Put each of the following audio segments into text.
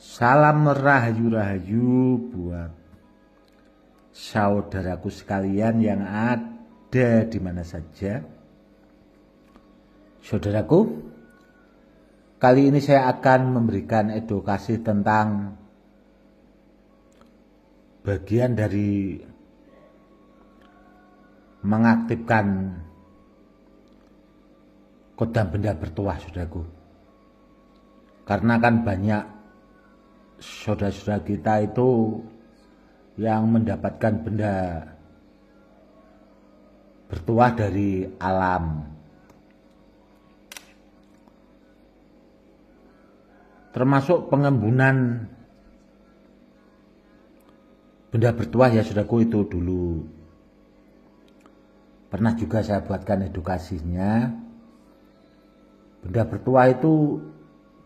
Salam rahayu-rahayu buat saudaraku sekalian yang ada di mana saja. Saudaraku, kali ini saya akan memberikan edukasi tentang bagian dari mengaktifkan kodam benda bertuah, saudaraku. Karena kan banyak saudara-saudara kita itu yang mendapatkan benda bertuah dari alam. Termasuk pengembunan benda bertuah ya saudaraku, itu dulu pernah juga saya buatkan edukasinya. Benda bertuah itu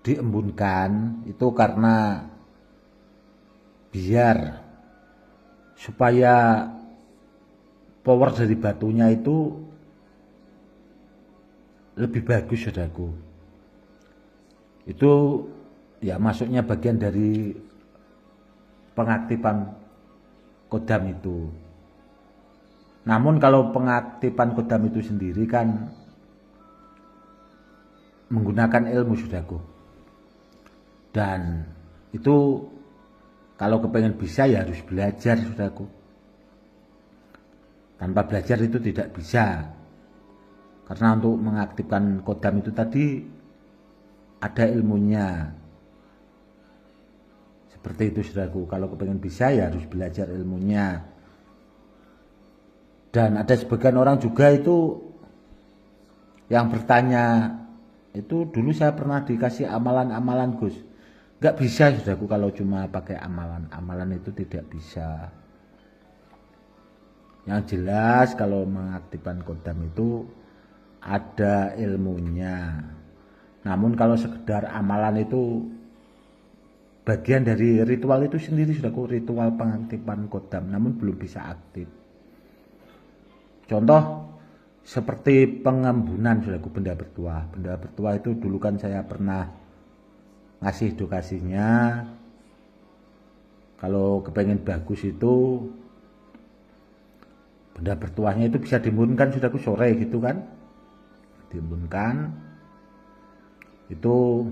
diembunkan itu karena biar supaya power dari batunya itu lebih bagus, saudaraku. Itu ya masuknya bagian dari pengaktifan kodam itu. Namun kalau pengaktifan kodam itu sendiri kan menggunakan ilmu, saudaraku. Dan itu kalau kepengen bisa ya harus belajar, saudaraku. Tanpa belajar itu tidak bisa. Karena untuk mengaktifkan kodam itu tadi ada ilmunya. Seperti itu, saudaraku. Kalau kepengen bisa ya harus belajar ilmunya. Dan ada sebagian orang juga itu yang bertanya, itu dulu saya pernah dikasih amalan-amalan, Gus. Gak bisa, saudaraku, kalau cuma pakai amalan. Amalan itu tidak bisa. Yang jelas kalau mengaktifkan kodam itu ada ilmunya. Namun kalau sekedar amalan itu bagian dari ritual itu sendiri, saudaraku, ritual pengaktifan kodam, namun belum bisa aktif. Contoh seperti pengembunan, saudaraku, benda bertuah. Benda bertuah itu dulu kan saya pernah ngasih edukasinya. Kalau kepengen bagus itu benda bertuahnya itu bisa diembunkan, saudaraku, sore gitu kan. Diembunkan itu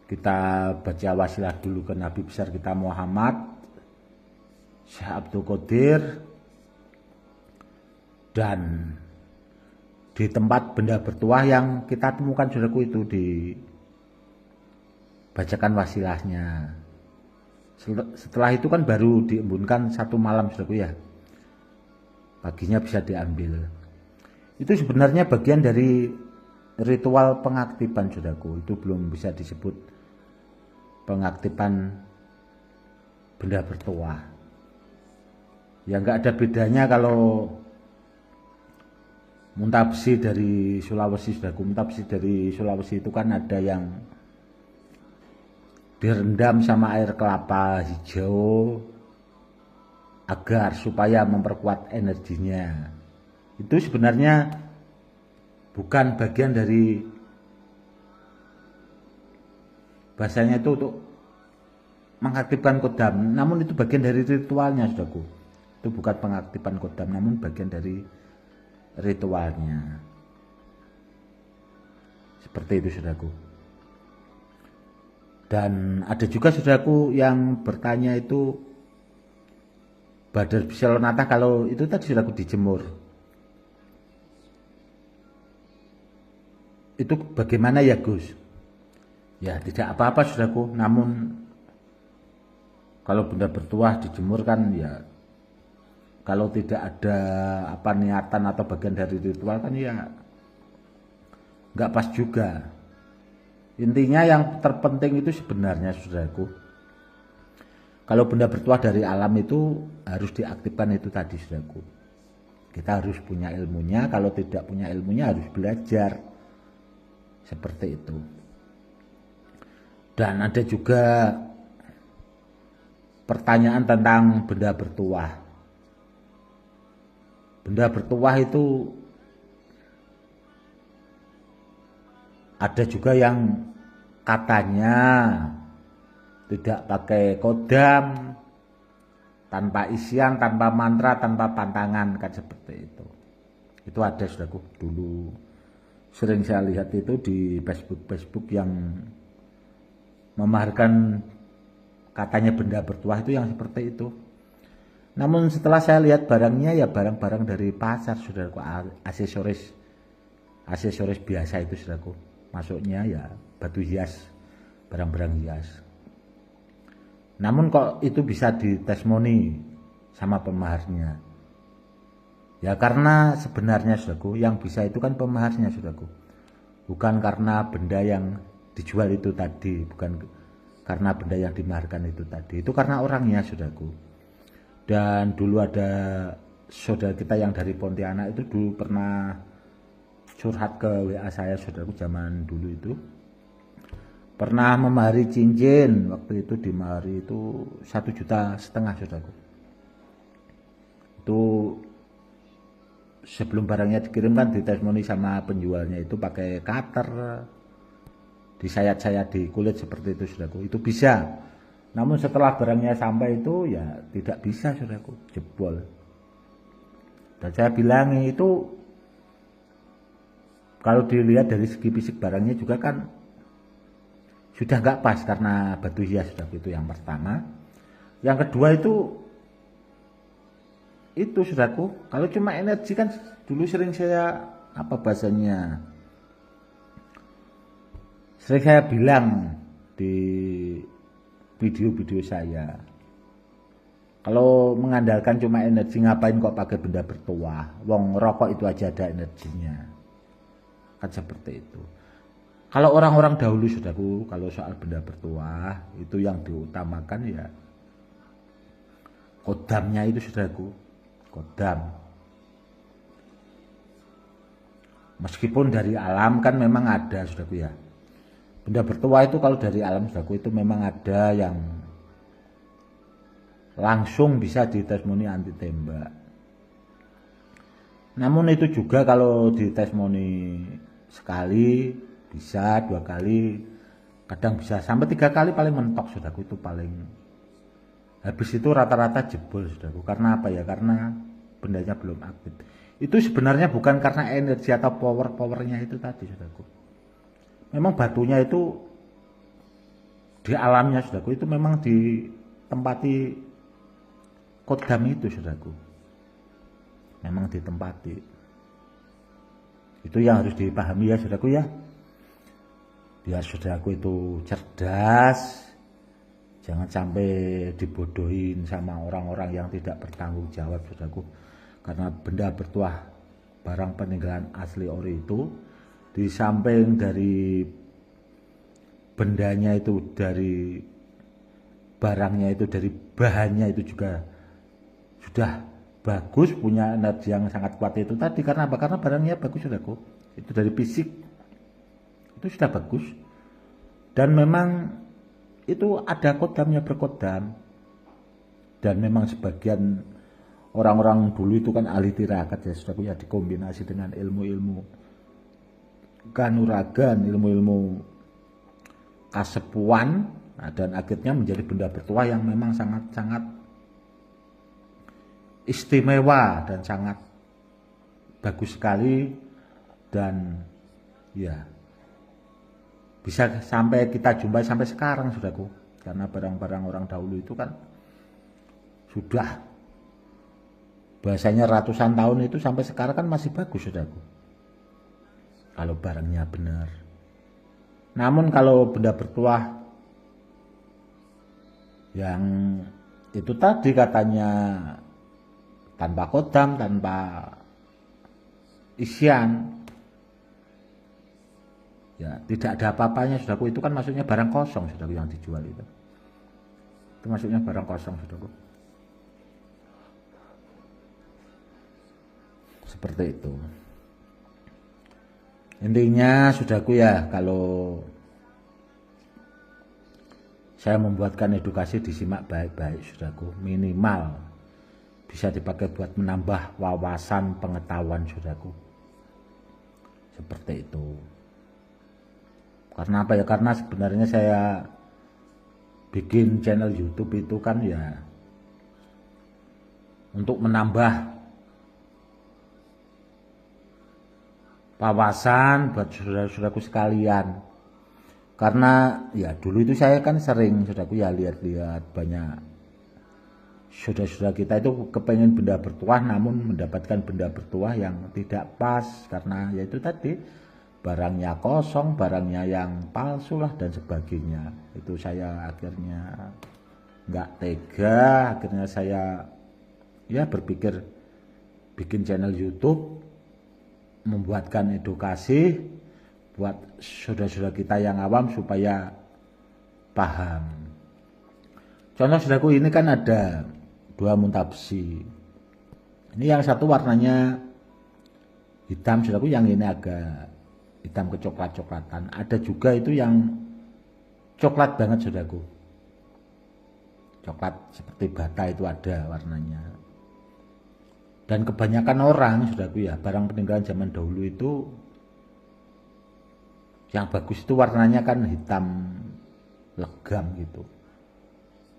kita baca wasilah dulu ke Nabi besar kita Muhammad Syekh Abdul Qadir, dan di tempat benda bertuah yang kita temukan, saudaraku, itu dibacakan wasilahnya. Setelah itu kan baru diembunkan satu malam, saudaraku, ya. Paginya bisa diambil. Itu sebenarnya bagian dari ritual pengaktifan, saudaraku. Itu belum bisa disebut pengaktifan benda bertuah. Ya nggak ada bedanya kalau muntabsi dari Sulawesi, saudaraku. Muntabsi dari Sulawesi itu kan ada yang direndam sama air kelapa hijau agar supaya memperkuat energinya. Itu sebenarnya bukan bagian dari, bahasanya itu untuk mengaktifkan kodam, namun itu bagian dari ritualnya, saudaraku. Itu bukan pengaktifan kodam, namun bagian dari ritualnya. Seperti itu, saudaraku. Dan ada juga, saudaraku, yang bertanya itu Badar Bisalonata kalau itu tadi, saudaraku, dijemur. Itu bagaimana ya, Gus? Ya tidak apa-apa, saudaraku. Namun kalau benda bertuah dijemur kan ya, kalau tidak ada niatan atau bagian dari ritual kan ya nggak pas juga. Intinya yang terpenting itu sebenarnya, saudaraku, kalau benda bertuah dari alam itu harus diaktifkan itu tadi, saudaraku. Kita harus punya ilmunya. Kalau tidak punya ilmunya harus belajar. Seperti itu. Dan ada juga pertanyaan tentang benda bertuah. Benda bertuah itu ada juga yang katanya tidak pakai kodam, tanpa isian, tanpa mantra, tanpa pantangan, kan seperti itu. Itu ada saudaraku, dulu sering saya lihat itu di Facebook yang memaharkan katanya benda bertuah itu yang seperti itu. Namun setelah saya lihat barangnya ya barang-barang dari pasar saudaraku, aksesoris biasa itu saudaraku. Masuknya ya batu hias, barang-barang hias. Namun kok itu bisa ditesmoni sama pemaharnya? Ya karena sebenarnya saudaraku, yang bisa itu kan pemaharnya saudaraku. Bukan karena benda yang dijual itu tadi, bukan karena benda yang dimaharkan itu tadi. Itu karena orangnya saudaraku. Dan dulu ada saudara kita yang dari Pontianak itu dulu pernah curhat ke WA saya saudaraku, zaman dulu itu. Pernah memahari cincin, waktu itu dimahari itu 1,5 juta saudaraku. Itu sebelum barangnya dikirimkan ditesmoni sama penjualnya itu pakai cutter, disayat-sayat di kulit seperti itu saudaraku. Itu bisa. Namun setelah barangnya sampai itu ya tidak bisa saudaraku, jebol. Dan saya bilang itu kalau dilihat dari segi fisik barangnya juga kan sudah nggak pas karena batu hias saudaraku, itu yang pertama. Yang kedua itu saudaraku, kalau cuma energi kan dulu sering saya sering saya bilang di video-video saya, kalau mengandalkan cuma energi ngapain kok pakai benda bertuah, wong rokok itu aja ada energinya, kan seperti itu. Kalau orang-orang dahulu saudaraku, kalau soal benda bertuah itu yang diutamakan ya kodamnya itu saudaraku, kodam. Meskipun dari alam kan memang ada saudaraku ya. Benda bertuah itu kalau dari alam saudaraku itu memang ada yang langsung bisa ditesmoni anti tembak. Namun itu juga kalau ditesmoni sekali bisa, 2 kali, kadang bisa sampai 3 kali paling mentok saudaraku, itu paling habis itu rata-rata jebol saudaraku. Karena apa ya? Karena bendanya belum aktif. Itu sebenarnya bukan karena energi atau powernya itu tadi saudaraku. Memang batunya itu di alamnya saudaraku itu memang ditempati kodam itu saudaraku. Memang ditempati. Itu yang harus dipahami ya saudaraku ya. Biar saudaraku itu cerdas, jangan sampai dibodohin sama orang-orang yang tidak bertanggung jawab saudaraku. Karena benda bertuah barang peninggalan asli ori itu, di samping dari bendanya itu, dari barangnya itu, dari bahannya itu juga sudah bagus, punya energi yang sangat kuat itu tadi. Karena apa? Karena barangnya bagus saudaraku. Itu dari fisik itu sudah bagus, dan memang itu ada kodamnya, berkodam. Dan memang sebagian orang-orang dulu itu kan ahli tirakat ya saudaraku ya, dikombinasi dengan ilmu-ilmu kanuragan, ilmu-ilmu kasepuan, dan akhirnya menjadi benda bertuah yang memang sangat-sangat istimewa dan sangat bagus sekali. Dan ya bisa sampai kita jumpai sampai sekarang saudaraku, karena barang-barang orang dahulu itu kan sudah bahasanya ratusan tahun itu sampai sekarang kan masih bagus saudaraku, kalau barangnya benar. Namun kalau benda bertuah yang itu tadi katanya tanpa kodam, tanpa isian, ya tidak ada apa-apanya saudaraku. Itu kan maksudnya barang kosong saudaraku yang dijual itu maksudnya barang kosong saudaraku, seperti itu. Intinya saudaraku ya, kalau saya membuatkan edukasi disimak baik-baik saudaraku, minimal bisa dipakai buat menambah wawasan pengetahuan saudaraku, seperti itu. Karena apa ya? Karena sebenarnya saya bikin channel YouTube itu kan ya untuk menambah wawasan buat saudara-saudaraku sekalian. Karena ya dulu itu saya kan sering saudaraku ya lihat-lihat banyak saudara-saudara kita itu kepengen benda bertuah namun mendapatkan benda bertuah yang tidak pas karena yaitu tadi barangnya kosong, barangnya yang palsu lah dan sebagainya. Itu saya akhirnya nggak tega, akhirnya saya ya berpikir bikin channel YouTube, membuatkan edukasi buat saudara-saudara kita yang awam supaya paham. Contoh saudaraku, ini kan ada 2 muntabsi. Ini yang satu warnanya hitam saudaraku, yang ini agak hitam kecoklat-coklatan. Ada juga itu yang coklat banget saudaraku. Coklat seperti bata itu ada warnanya. Dan kebanyakan orang saudaraku ya, barang peninggalan zaman dahulu itu yang bagus itu warnanya kan hitam legam gitu.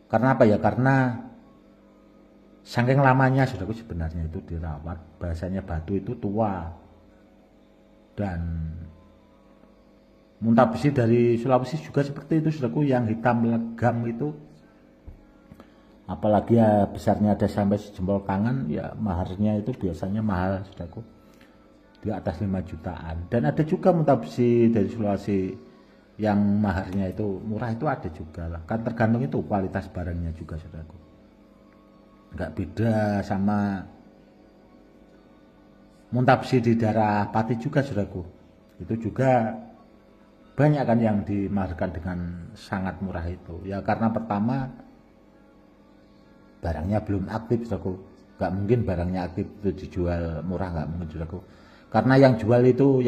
Karena apa ya? Karena saking lamanya saudaraku sebenarnya itu dirawat, bahasanya batu itu tua. Dan muntabsi dari Sulawesi juga seperti itu saudaraku, yang hitam legam itu. Apalagi ya besarnya ada sampai sejempol tangan, ya maharnya itu biasanya mahal saudaraku, di atas 5 jutaan. Dan ada juga muntabsi dari Sulawesi yang maharnya itu murah, itu ada juga lah. Kan tergantung itu kualitas barangnya juga saudaraku. Nggak beda sama muntabsi di daerah Pati juga saudaraku. Itu juga banyak kan yang dimaharkan dengan sangat murah itu. Ya karena pertama barangnya belum aktif saudaraku. Nggak mungkin barangnya aktif itu dijual murah, nggak mungkin saudaraku. Karena yang jual itu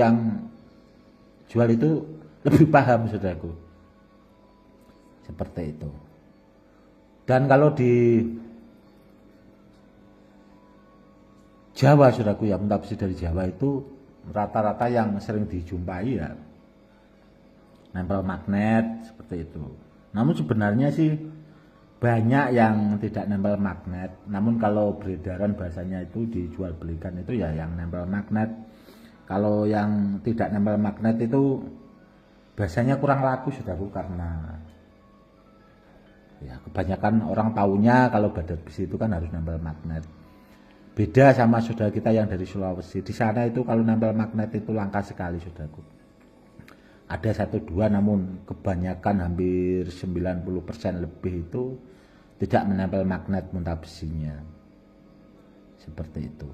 lebih paham saudaraku. Seperti itu. Dan kalau di Jawa saudaraku ya, muntabsi dari Jawa itu rata-rata yang sering dijumpai ya nempel magnet seperti itu. Namun sebenarnya sih banyak yang tidak nempel magnet. Namun kalau beredaran bahasanya itu dijual belikan itu ya yang nempel magnet. Kalau yang tidak nempel magnet itu biasanya kurang laku saudaraku, karena ya kebanyakan orang taunya kalau badat besi itu kan harus nempel magnet. Beda sama saudara kita yang dari Sulawesi. Di sana itu kalau nempel magnet itu langka sekali saudaraku. Ada 1-2, namun kebanyakan hampir 90% lebih itu tidak menempel magnet muntabsinya. Seperti itu.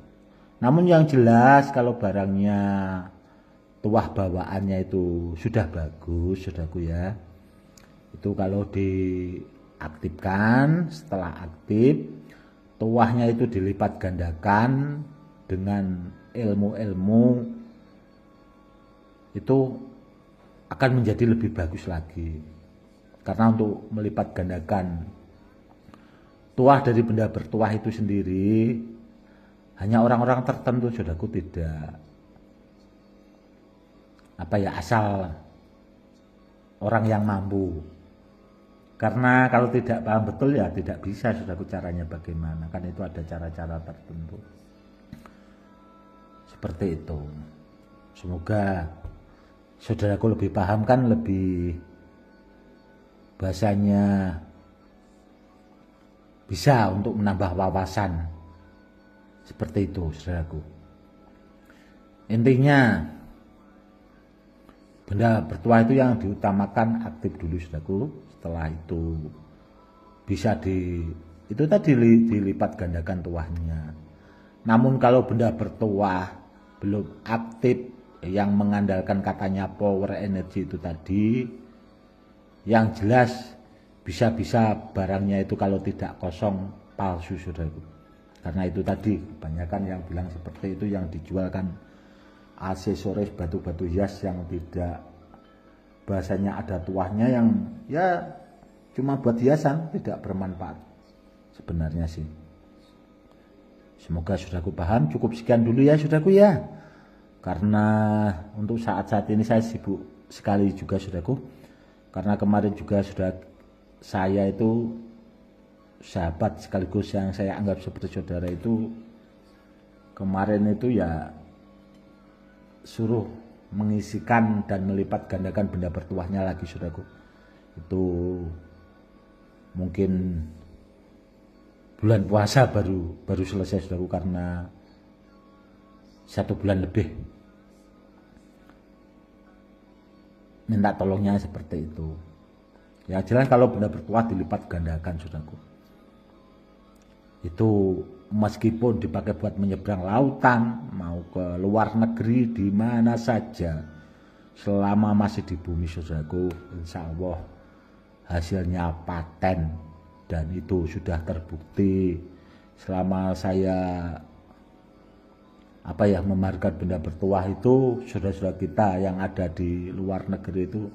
Namun yang jelas kalau barangnya tuah bawaannya itu sudah bagus saudaraku ya, itu kalau diaktifkan, setelah aktif tuahnya itu dilipat gandakan dengan ilmu-ilmu, itu akan menjadi lebih bagus lagi. Karena untuk melipat gandakan tuah dari benda bertuah itu sendiri hanya orang-orang tertentu saudaraku, tidak asal orang yang mampu. Karena kalau tidak paham betul ya tidak bisa saudaraku caranya bagaimana, kan itu ada cara-cara tertentu. Seperti itu. Semoga saudaraku lebih paham, kan lebih bahasanya bisa untuk menambah wawasan. Seperti itu saudaraku. Intinya benda bertuah itu yang diutamakan aktif dulu saudaraku. Setelah itu bisa dilipat gandakan tuahnya. Namun kalau benda bertuah belum aktif, yang mengandalkan katanya power energy itu tadi, yang jelas bisa-bisa barangnya itu kalau tidak kosong palsu saudaraku. Karena itu tadi kebanyakan yang bilang seperti itu, yang dijualkan aksesoris batu-batu hias yang tidak, bahasanya ada tuahnya, yang ya cuma buat hiasan, tidak bermanfaat sebenarnya sih. Semoga saudaraku paham. Cukup sekian dulu ya saudaraku ya, karena untuk saat-saat ini saya sibuk sekali juga saudaraku, karena kemarin juga sudah saya itu sahabat sekaligus yang saya anggap seperti saudara itu kemarin itu ya suruh mengisikan dan melipat gandakan benda bertuahnya lagi, saudaraku. Itu mungkin bulan puasa baru selesai, saudaraku, karena 1 bulan lebih minta tolongnya seperti itu. Ya jelas kalau benda bertuah dilipat gandakan, saudaraku, itu meskipun dipakai buat menyeberang lautan, mau ke luar negeri, di mana saja, selama masih di bumi, saudaraku, insya Allah hasilnya paten, dan itu sudah terbukti. Selama saya memarkirkan benda bertuah itu, saudara-saudara kita yang ada di luar negeri itu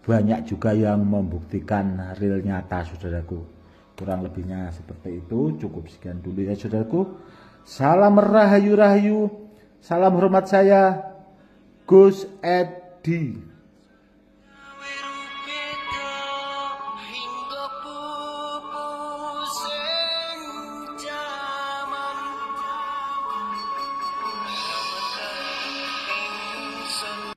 banyak juga yang membuktikan real nyata, saudaraku. Kurang lebihnya seperti itu. Cukup sekian dulu ya, saudaraku. Salam rahayu-rahayu. Salam hormat saya, Gus Edi.